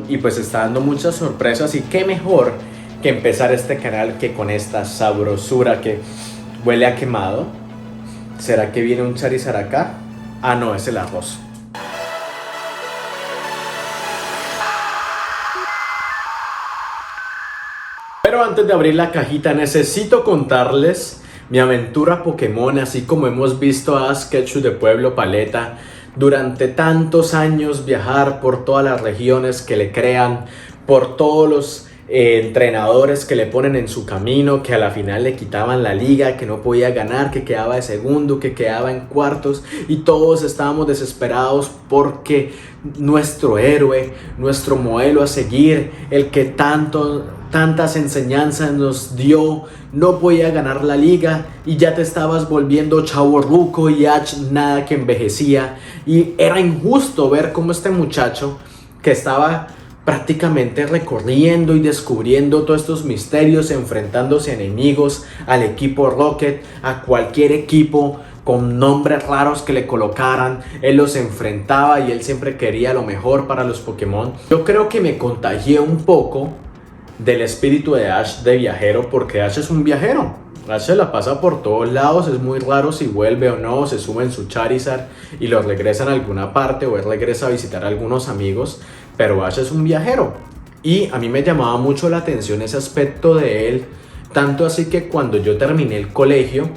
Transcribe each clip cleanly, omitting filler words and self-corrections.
Y pues está dando muchas sorpresas y qué mejor que empezar este canal que con esta sabrosura que huele a quemado. ¿Será que viene un Charizard acá? Ah, no, es el arroz. Pero antes de abrir la cajita necesito contarles mi aventura Pokémon, así como hemos visto a Ash Ketchum de Pueblo Paleta durante tantos años viajar por todas las regiones que le crean, por todos los entrenadores que le ponen en su camino, que a la final le quitaban la liga, que no podía ganar, que quedaba de segundo, que quedaba en cuartos, y todos estábamos desesperados porque nuestro héroe, nuestro modelo a seguir, el que tantas enseñanzas nos dio, no podía ganar la liga y ya te estabas volviendo chavorruco y Ash nada que envejecía. Y era injusto ver cómo este muchacho que estaba prácticamente recorriendo y descubriendo todos estos misterios, enfrentándose a enemigos, al equipo Rocket, a cualquier equipo con nombres raros que le colocaran, él los enfrentaba y él siempre quería lo mejor para los Pokémon. Yo creo que me contagié un poco del espíritu de Ash de viajero, porque Ash es un viajero. Ash se la pasa por todos lados, es muy raro si vuelve o no, se sube en su Charizard y lo regresan a alguna parte o él regresa a visitar a algunos amigos, pero Ash es un viajero y a mí me llamaba mucho la atención ese aspecto de él, tanto así que cuando yo terminé el colegio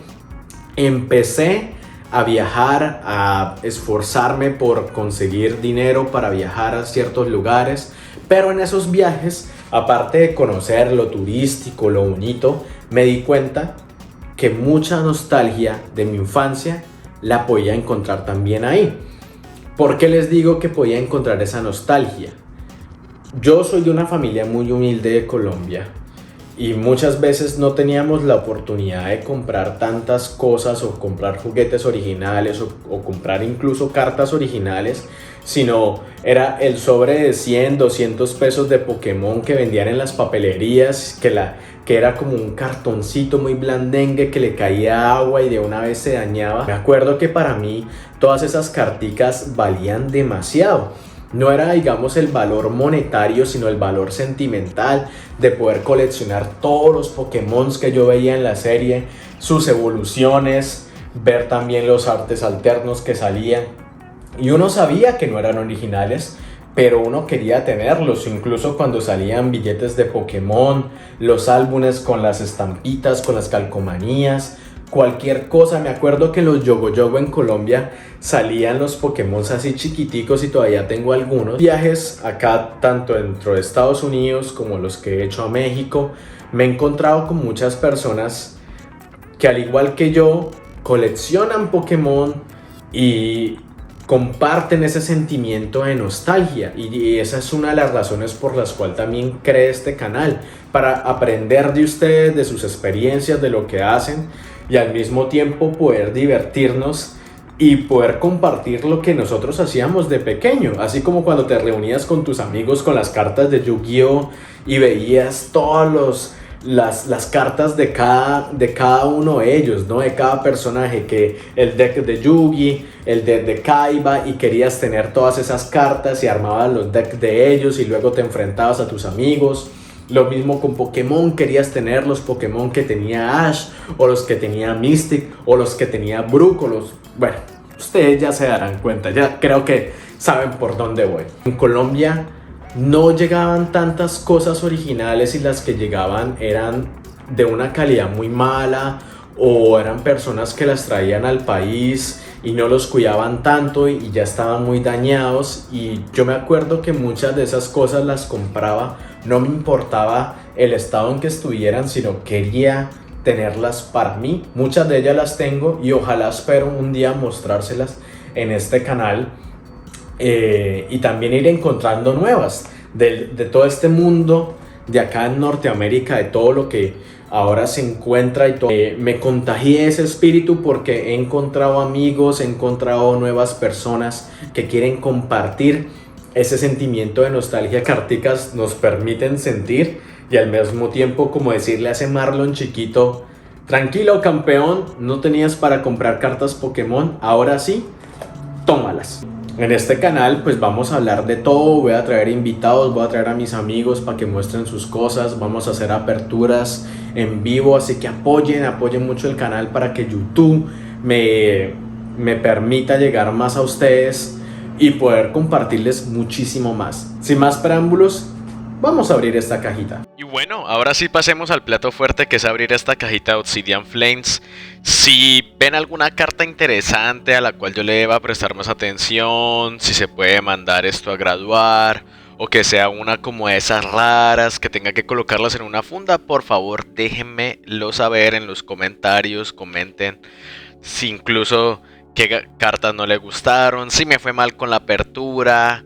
empecé a viajar, a esforzarme por conseguir dinero para viajar a ciertos lugares, pero en esos viajes, aparte de conocer lo turístico, lo bonito, me di cuenta que mucha nostalgia de mi infancia la podía encontrar también ahí. ¿Por qué les digo que podía encontrar esa nostalgia? Yo soy de una familia muy humilde de Colombia y muchas veces no teníamos la oportunidad de comprar tantas cosas o comprar juguetes originales o comprar incluso cartas originales, sino era el sobre de 100, 200 pesos de Pokémon que vendían en las papelerías, que era como un cartoncito muy blandengue que le caía agua y de una vez se dañaba. Me acuerdo que para mí todas esas carticas valían demasiado. No era, digamos, el valor monetario, sino el valor sentimental de poder coleccionar todos los Pokémon que yo veía en la serie, sus evoluciones, ver también los artes alternos que salían. Y uno sabía que no eran originales, pero uno quería tenerlos, incluso cuando salían billetes de Pokémon, los álbumes con las estampitas, con las calcomanías, cualquier cosa. Me acuerdo que los Yogo Yogo en Colombia salían los Pokémon así chiquiticos y todavía tengo algunos. Viajes acá, tanto dentro de Estados Unidos como los que he hecho a México, me he encontrado con muchas personas que al igual que yo coleccionan Pokémon y comparten ese sentimiento de nostalgia, y esa es una de las razones por las cuales también creé este canal, para aprender de ustedes, de sus experiencias, de lo que hacen, y al mismo tiempo poder divertirnos y poder compartir lo que nosotros hacíamos de pequeño, así como cuando te reunías con tus amigos con las cartas de Yu-Gi-Oh y veías todos las cartas de cada uno de ellos, ¿no? De cada personaje, que el deck de Yugi, el deck de Kaiba, y querías tener todas esas cartas y armabas los decks de ellos y luego te enfrentabas a tus amigos. Lo mismo con Pokémon, querías tener los Pokémon que tenía Ash, o los que tenía Mystic, o los que tenía Brook, bueno, ustedes ya se darán cuenta, ya creo que saben por dónde voy. En Colombia no llegaban tantas cosas originales, y las que llegaban eran de una calidad muy mala, o eran personas que las traían al país y no los cuidaban tanto y ya estaban muy dañados. Y yo me acuerdo que muchas de esas cosas las compraba, no me importaba el estado en que estuvieran, sino quería tenerlas para mí. Muchas de ellas las tengo y ojalá espero un día mostrárselas en este canal. Y también ir encontrando nuevas de todo este mundo de acá en Norteamérica, de todo lo que ahora se encuentra y todo. Me contagié ese espíritu porque he encontrado amigos, he encontrado nuevas personas que quieren compartir ese sentimiento de nostalgia que carticas nos permiten sentir, y al mismo tiempo como decirle a ese Marlon chiquito: tranquilo campeón, no tenías para comprar cartas Pokémon, ahora sí, tómalas. En este canal pues vamos a hablar de todo, voy a traer invitados, voy a traer a mis amigos para que muestren sus cosas, vamos a hacer aperturas en vivo, así que apoyen mucho el canal para que YouTube me permita llegar más a ustedes y poder compartirles muchísimo más. Sin más preámbulos, vamos a abrir esta cajita. Y bueno, ahora sí pasemos al plato fuerte, que es abrir esta cajita de Obsidian Flames. Si ven alguna carta interesante a la cual yo le deba prestar más atención, si se puede mandar esto a graduar, o que sea una como esas raras que tenga que colocarlas en una funda, por favor déjenmelo saber en los comentarios, comenten si incluso qué cartas no le gustaron, si me fue mal con la apertura,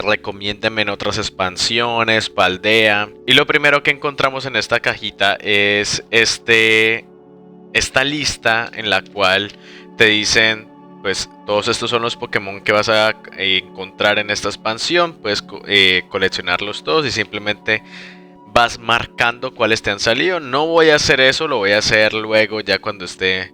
recomiéndenme en otras expansiones, Paldea. Y lo primero que encontramos en esta cajita es esta lista en la cual te dicen, pues todos estos son los Pokémon que vas a encontrar en esta expansión, puedes coleccionarlos todos y simplemente vas marcando cuáles te han salido. No voy a hacer eso, lo voy a hacer luego ya cuando esté...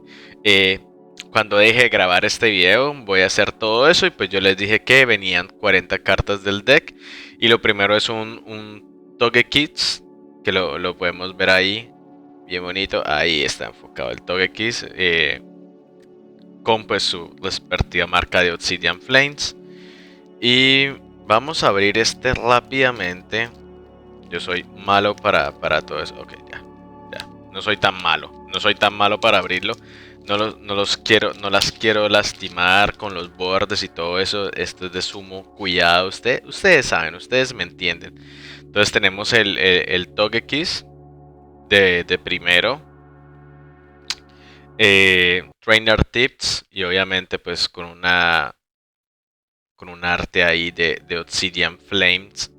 cuando deje de grabar este video voy a hacer todo eso y pues yo les dije que venían 40 cartas del deck y lo primero es un Togekiss que lo podemos ver ahí, bien bonito, ahí está enfocado el Togekiss con pues su respectiva marca de Obsidian Flames. Y vamos a abrir este rápidamente. Yo soy malo para todo eso. Ok, ya. No soy tan malo. No soy tan malo para abrirlo. No las quiero lastimar con los bordes y todo eso. Esto es de sumo cuidado. Ustedes saben, ustedes me entienden. Entonces tenemos el Togekiss de primero. Trainer Tips. Y obviamente pues con un arte ahí de Obsidian Flames.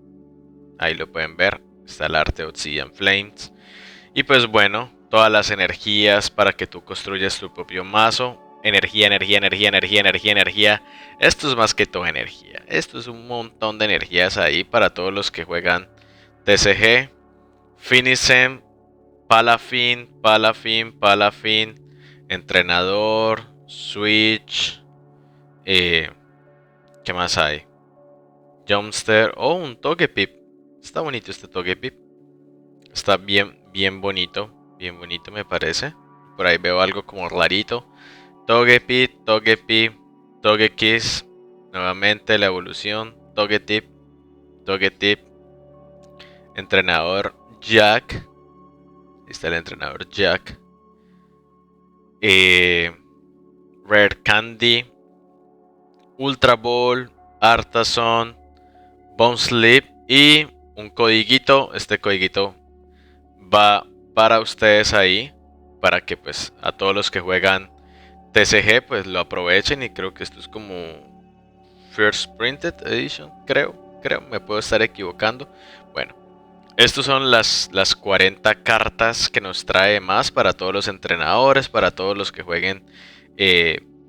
Ahí lo pueden ver. Está el arte de Obsidian Flames. Y pues bueno, todas las energías para que tú construyas tu propio mazo. Energía. Esto es más que todo energía. Esto es un montón de energías ahí para todos los que juegan TCG. Finisem, Palafin. Entrenador, Switch. ¿Qué más hay? Jumpster. Oh, un Togepi. Está bonito este Togepi. Está bien bonito me parece. Por ahí veo algo como rarito. Togepi, Togekiss. Nuevamente la evolución. Togetip. Entrenador Jack. Ahí está el entrenador Jack. Rare Candy. Ultra Ball. Artason. Bone Sleep. Y un codiguito. Este codiguito va para ustedes ahí, para que pues a todos los que juegan TCG pues lo aprovechen. Y creo que esto es como First Printed Edition, creo, me puedo estar equivocando. Bueno, estos son las 40 cartas que nos trae más para todos los entrenadores, para todos los que jueguen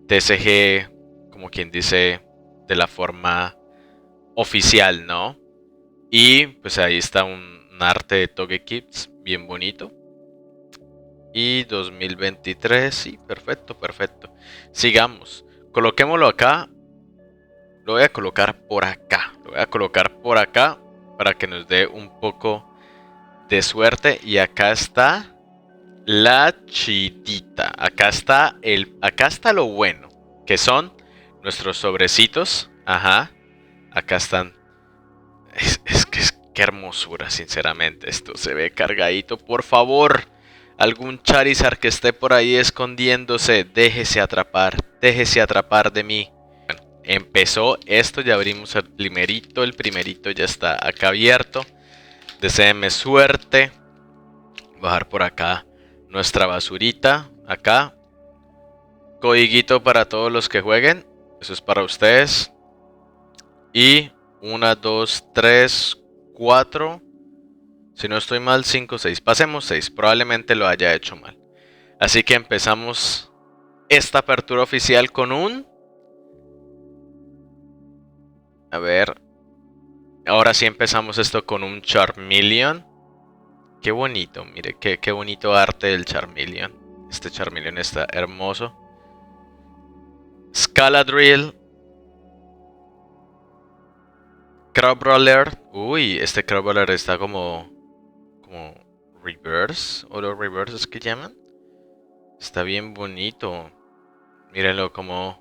TCG, como quien dice, de la forma oficial, ¿no? Y pues ahí está un arte de Togekiss bien bonito. Y 2023, sí, perfecto. Sigamos, coloquémoslo acá. Lo voy a colocar por acá. Para que nos dé un poco de suerte. Y acá está la chitita. Acá está lo bueno, que son nuestros sobrecitos. Ajá. Acá están. Qué hermosura, sinceramente. Esto se ve cargadito. Por favor, algún Charizard que esté por ahí escondiéndose, déjese atrapar de mí. Bueno, empezó esto, ya abrimos el primerito ya está acá abierto. Deséenme suerte. Bajar por acá nuestra basurita, acá. Codiguito para todos los que jueguen, eso es para ustedes. Y 1, 2, 3, 4, si no estoy mal, 5, 6. Pasemos 6, probablemente lo haya hecho mal. Así que empezamos esta apertura oficial con un... A ver. Ahora sí empezamos esto con un Charmeleon. Qué bonito, mire, qué bonito arte del Charmeleon. Este Charmeleon está hermoso. Scaladrill. Crabrawler. Uy, este Crabrawler está como reverse. O los reverses que llaman. Está bien bonito. Mírenlo como...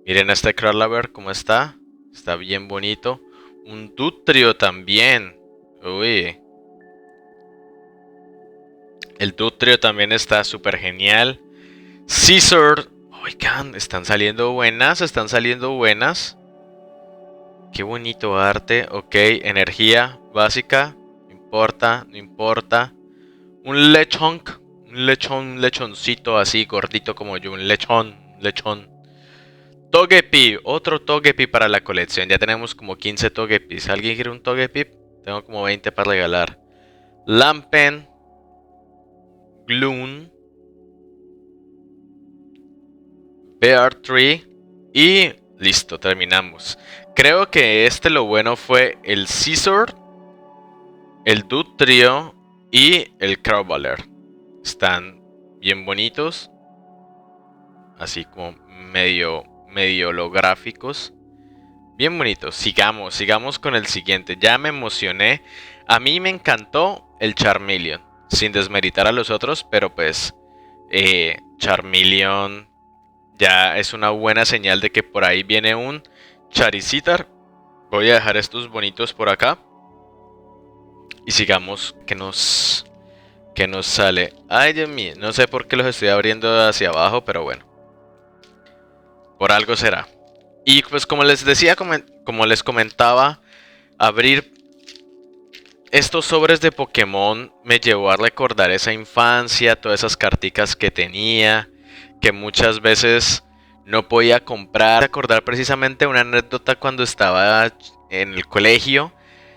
Miren este Crabrawler cómo está. Está bien bonito. Un Dutrio también. Uy. El Dutrio también está súper genial. Scizor. Oigan, están saliendo buenas, están saliendo buenas. Qué bonito arte. Ok, energía básica. No importa, no importa. Un lechonk. Un lechoncito así gordito como yo. Un lechón. Togepi, otro Togepi para la colección. Ya tenemos como 15 Togepis. ¿Alguien quiere un Togepi? Tengo como 20 para regalar. Lampen. Gloom. Bear Tree. Y listo, terminamos. Creo que lo bueno fue el Scizor, el Dutrio y el Crabrawler. Están bien bonitos. Así como medio holográficos. Bien bonitos. Sigamos con el siguiente. Ya me emocioné. A mí me encantó el Charmeleon. Sin desmeritar a los otros, pero pues Charmeleon ya es una buena señal de que por ahí viene un Charizard. Voy a dejar estos bonitos por acá. Y sigamos que nos sale. Ay, Dios mío, no sé por qué los estoy abriendo hacia abajo, pero bueno. Por algo será. Y pues como les decía, como les comentaba, abrir estos sobres de Pokémon me llevó a recordar esa infancia, todas esas carticas que tenía, que muchas veces no podía comprar. Recordar precisamente una anécdota cuando estaba en el colegio.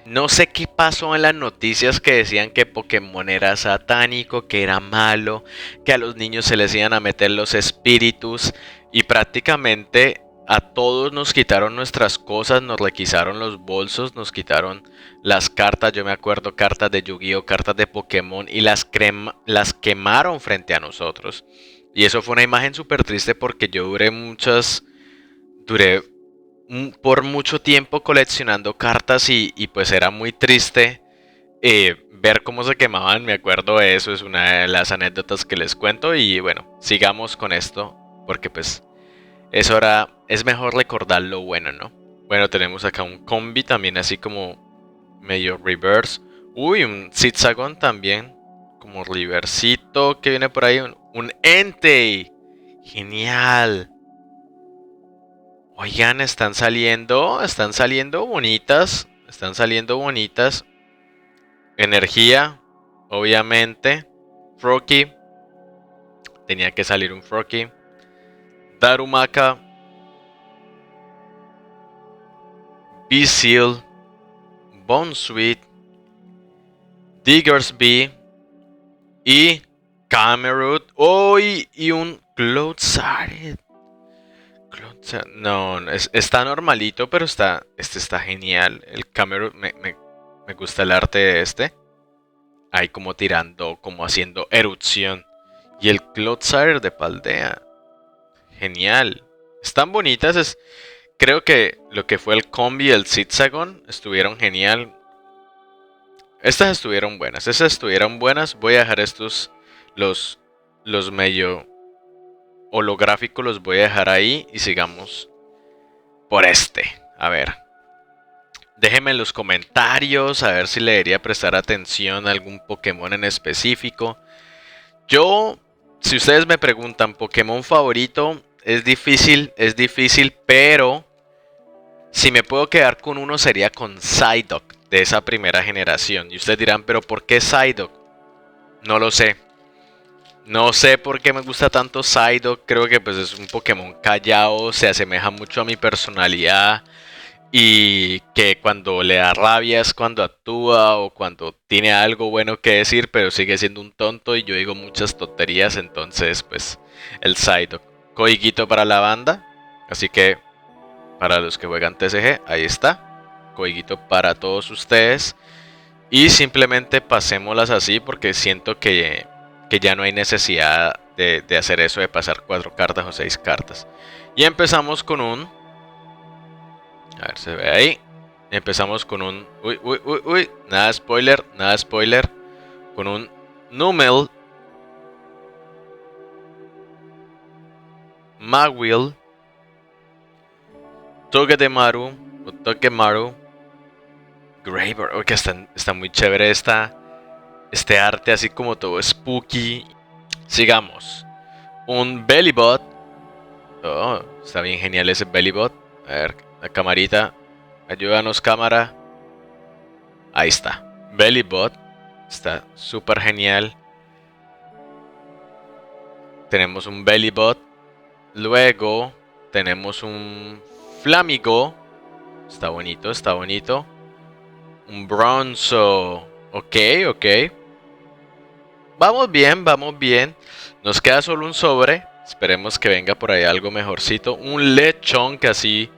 No sé qué pasó en las noticias que decían que Pokémon era satánico, que era malo, que a los niños se les iban a meter los espíritus y prácticamente a todos nos quitaron nuestras cosas, nos requisaron los bolsos, nos quitaron las cartas. Yo me acuerdo cartas de Yu-Gi-Oh, cartas de Pokémon y las quemaron frente a nosotros. Y eso fue una imagen súper triste porque yo duré por mucho tiempo coleccionando cartas y pues era muy triste ver cómo se quemaban. Me acuerdo de eso, es una de las anécdotas que les cuento. Y bueno, sigamos con esto porque pues es mejor recordar lo bueno, ¿no? Bueno, tenemos acá un combi también así como medio reverse. Uy, un Zigzagon también como reversito que viene por ahí. Un Entei. Genial. Oigan, están saliendo bonitas, están saliendo bonitas. Energía, obviamente. Froakie, tenía que salir un Froakie. Darumaka, Beaseal, Bounsweet, Diggersby y Cameroon. ¡Oh! Y un Cloudsaret. No, está normalito, pero este está genial. El Cameroon, me gusta el arte de este. Ahí como tirando, como haciendo erupción. Y el Clodsire de Paldea. Genial. Están bonitas. Creo que lo que fue el combi y el Zigzagon estuvieron genial. Estas estuvieron buenas. Esas estuvieron buenas. Voy a dejar los medio holográficos, los voy a dejar ahí. Y sigamos por este. A ver. Déjenme en los comentarios a ver si le debería prestar atención a algún Pokémon en específico. Yo, si ustedes me preguntan Pokémon favorito, es difícil, pero si me puedo quedar con uno sería con Psyduck de esa primera generación. Y ustedes dirán, pero ¿por qué Psyduck? No lo sé. No sé por qué me gusta tanto Psyduck. Creo que pues es un Pokémon callado, se asemeja mucho a mi personalidad. Y que cuando le da rabia es cuando actúa o cuando tiene algo bueno que decir, pero sigue siendo un tonto y yo digo muchas tonterías, entonces pues el Psyduck. Koigito para la banda, así que para los que juegan TCG, ahí está. Koigito para todos ustedes. Y simplemente pasémoslas así porque siento que ya no hay necesidad de hacer eso de pasar 4 cartas o 6 cartas. Y empezamos con un... A ver, se ve ahí. Empezamos con un... Uy. Nada spoiler, nada spoiler. Con un Numel. Magwell. Togedemaru. O Togemaru. Graver. Oh, que está muy chévere este arte, así como todo spooky. Sigamos. Un Bellybot. Oh, está bien genial ese Bellybot. A ver, la camarita. Ayúdanos, cámara. Ahí está. Bellybot. Está súper genial. Tenemos un Bellybot. Luego tenemos un Flamigo. Está bonito, está bonito. Un Bronzo. Ok. Vamos bien, vamos bien. Nos queda solo un sobre. Esperemos que venga por ahí algo mejorcito. Un lechón que así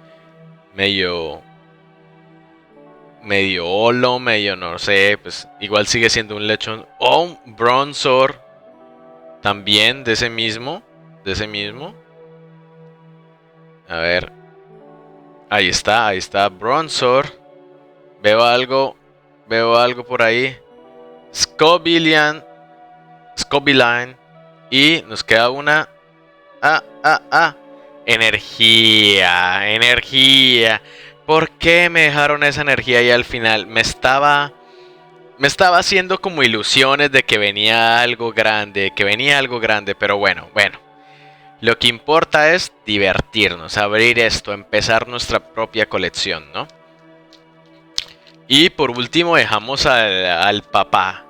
medio holo, medio no sé. Pues igual sigue siendo un lechón. O un Bronzor. También de ese mismo. A ver. Ahí está. Bronzor. Veo algo por ahí. Scobiline. Y nos queda una. Energía. ¿Por qué me dejaron esa energía ahí al final? Me estaba haciendo como ilusiones de que venía algo grande. Pero bueno. Lo que importa es divertirnos, abrir esto, empezar nuestra propia colección, ¿no? Y por último dejamos al papá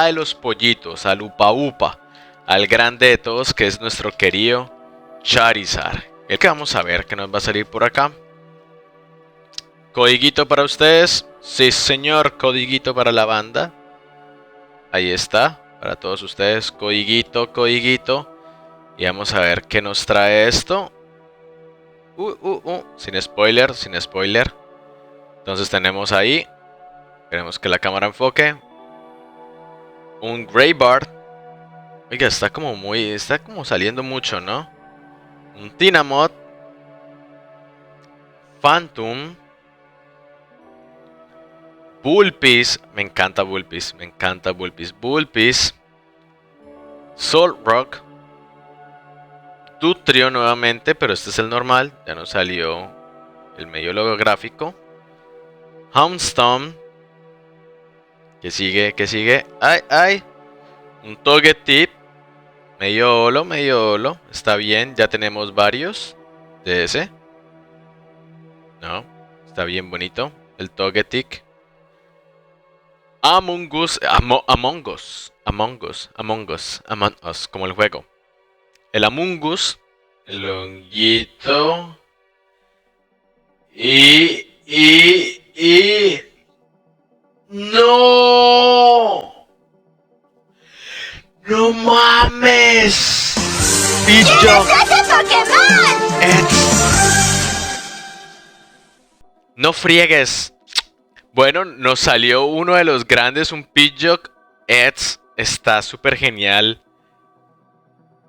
de los pollitos, al Upa Upa, al grande de todos, que es nuestro querido Charizard. El que vamos a ver que nos va a salir por acá. Codiguito para ustedes. Sí, señor, codiguito para la banda. Ahí está, para todos ustedes, codiguito. Y vamos a ver qué nos trae esto. Sin spoiler. Entonces tenemos ahí. Queremos que la cámara enfoque. Un Greybard. Oiga, está como saliendo mucho, ¿no? Un Tinamot. Phantom. Bullpiece. Me encanta Bullpiece. Solrock. Dutrio nuevamente, pero este es el normal. Ya nos salió el medio holográfico. Houndstone. ¿Qué sigue? ¡Ay! Un Togetic. Medio holo. Está bien, ya tenemos varios de ese. No, está bien bonito. El Togetic. Among Us, como el juego. El Among Us, el honguito y ¡no! ¡No mames! ¡Bicho! ¿Quién es ese Pokémon? ¡No friegues! Bueno, nos salió uno de los grandes, un Pidgeot Eds. Está súper genial.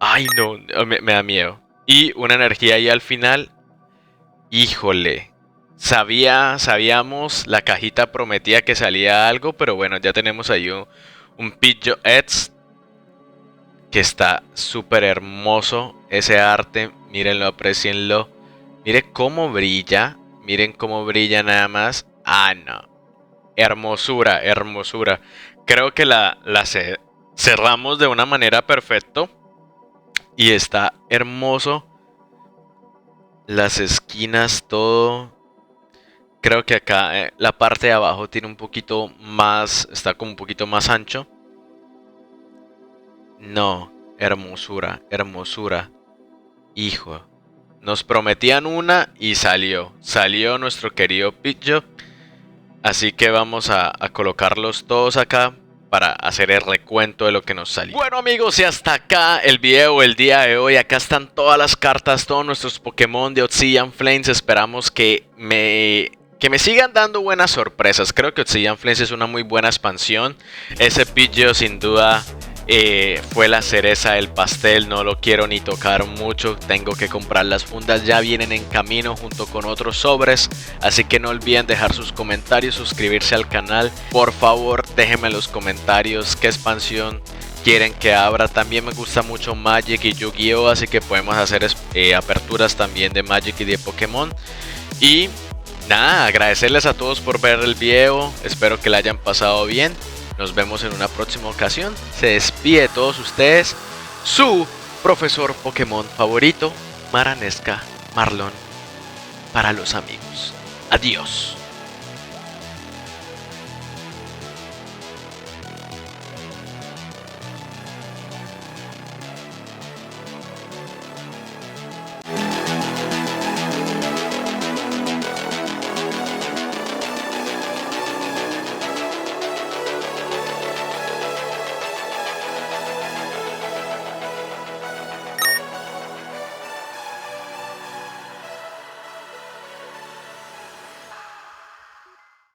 Ay, no, me da miedo. Y una energía ahí al final. Híjole. Sabíamos, la cajita prometía que salía algo, pero bueno, ya tenemos ahí un Pidgeot Eds. Que está súper hermoso ese arte. Mírenlo, aprecienlo. Miren cómo brilla nada más. Ah, no. Hermosura. Creo que la cerramos de una manera perfecta. Y está hermoso. Las esquinas, todo. Creo que acá la parte de abajo tiene un poquito más. Está como un poquito más ancho. No, hermosura. Hijo. Nos prometían una y salió. Salió nuestro querido Pidgeot. Así que vamos a colocarlos todos acá para hacer el recuento de lo que nos salió. Bueno amigos, y hasta acá el video del día de hoy. Acá están todas las cartas, todos nuestros Pokémon de Obsidian Flames. Esperamos que me sigan dando buenas sorpresas. Creo que Obsidian Flames es una muy buena expansión. Ese Pidgeot sin duda fue la cereza del pastel, no lo quiero ni tocar mucho, tengo que comprar las fundas, ya vienen en camino junto con otros sobres, así que no olviden dejar sus comentarios, suscribirse al canal, por favor déjenme en los comentarios qué expansión quieren que abra. También me gusta mucho Magic y Yu-Gi-Oh, así que podemos hacer aperturas también de Magic y de Pokémon. Y nada, agradecerles a todos por ver el video, espero que la hayan pasado bien. Nos vemos en una próxima ocasión. Se despide de todos ustedes su profesor Pokémon favorito, Maranesca Marlon, para los amigos. Adiós.